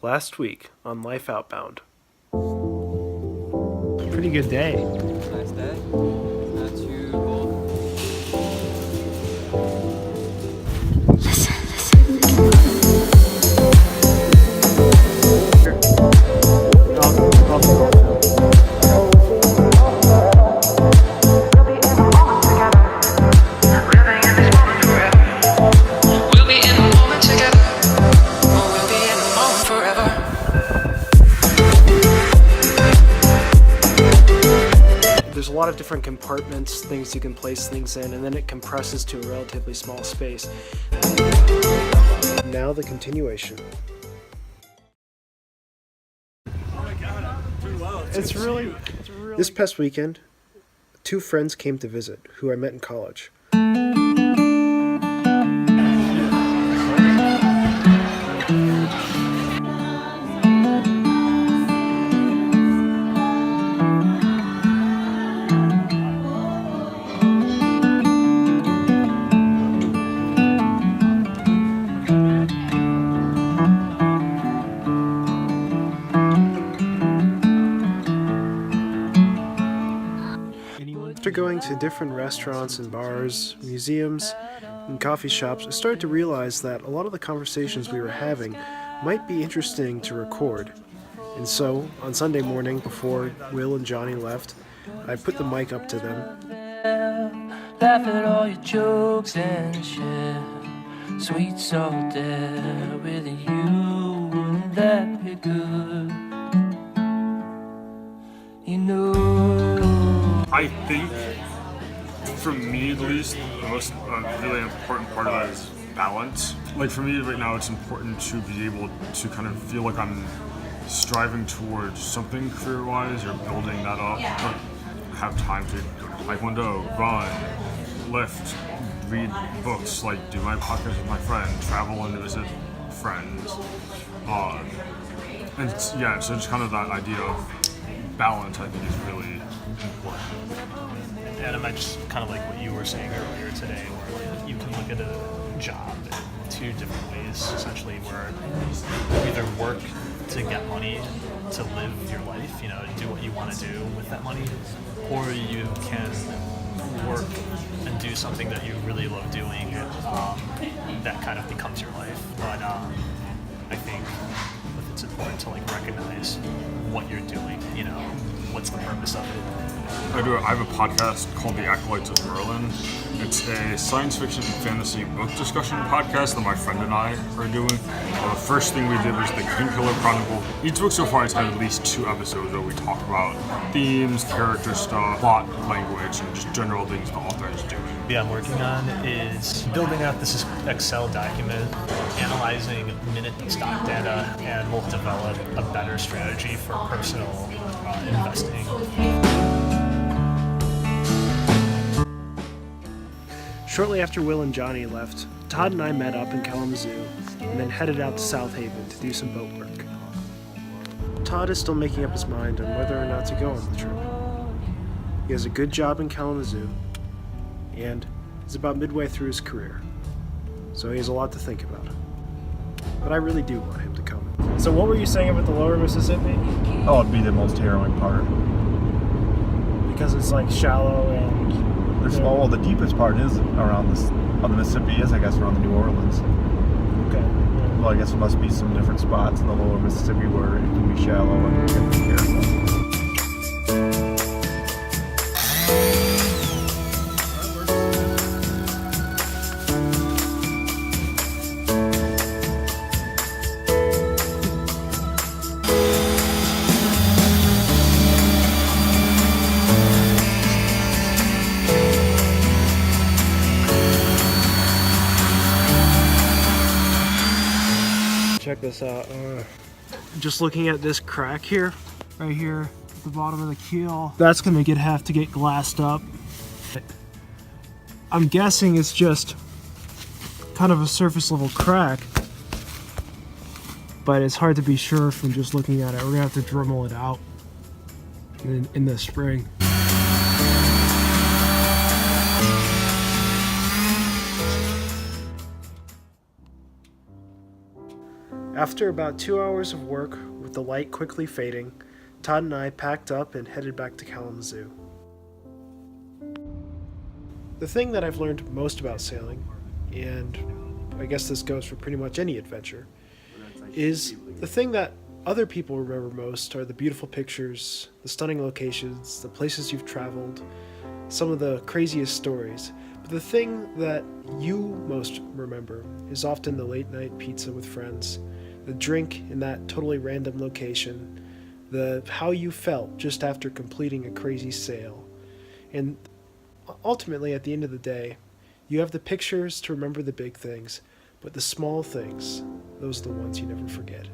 Last week on Life Outbound. Pretty good day. Nice day. Not too cold. There's a lot of different compartments, things you can place things in, and then it compresses to a relatively small space. Now the continuation. It's really... This past weekend, two friends came to visit who I met in college. After going to different restaurants and bars, museums, and coffee shops, I started to realize that a lot of the conversations we were having might be interesting to record. And so, on Sunday morning, before Will and Johnny left, I put the mic up to them. Laugh at all your jokes and share sweet solitaire with you. Wouldn't that be good? You know. I think, for me at least, the most really important part of that is balance. Like for me right now, it's important to be able to kind of feel like I'm striving towards something career-wise or building that up, but have time to go to Taekwondo, run, lift, read books, like do my podcast with my friend, travel and visit friends. And yeah, so just kind of that idea of balance, I think, is really important. Adam, I just kind of like what you were saying earlier today, where like, you can look at a job in two different ways, essentially, where you either work to get money to live your life, you know, do what you want to do with that money, or you can work and do something that you really love doing, that kind of becomes your life. But I think it's important to like recognize what you're doing, you know, what's the purpose of it. I have a podcast called The Acolytes of Merlin. It's a science fiction and fantasy book discussion podcast that my friend and I are doing. The first thing we did was the Kingkiller Chronicle. Each book so far has had at least 2 episodes where we talk about themes, character stuff, plot, language, and just general things the author is doing. Yeah, I'm working on is building out this Excel document, analyzing minute stock data, and we'll develop a better strategy for personal investing. Shortly after Will and Johnny left, Todd and I met up in Kalamazoo and then headed out to South Haven to do some boat work. Todd is still making up his mind on whether or not to go on the trip. He has a good job in Kalamazoo and is about midway through his career, so he has a lot to think about. But I really do want him to come. So what were you saying about the lower Mississippi? Oh, it'd be the most harrowing part. Because it's like shallow and... Well, the deepest part is around this, on the Mississippi is, I guess, around the New Orleans. Okay. Yeah. Well, I guess there must be some different spots in the lower Mississippi where it can be shallow and can be harrowing. Check this out. Just looking at this crack here, right here at the bottom of the keel, that's gonna have to get glassed up. I'm guessing it's just kind of a surface level crack, but it's hard to be sure from just looking at it. We're gonna have to Dremel it out in the spring. After about 2 hours of work, with the light quickly fading, Todd and I packed up and headed back to Kalamazoo. The thing that I've learned most about sailing, and I guess this goes for pretty much any adventure, is the thing that other people remember most are the beautiful pictures, the stunning locations, the places you've traveled, some of the craziest stories. But the thing that you most remember is often the late night pizza with friends, the drink in that totally random location, the how you felt just after completing a crazy sail. And ultimately, at the end of the day, you have the pictures to remember the big things, but the small things, those are the ones you never forget.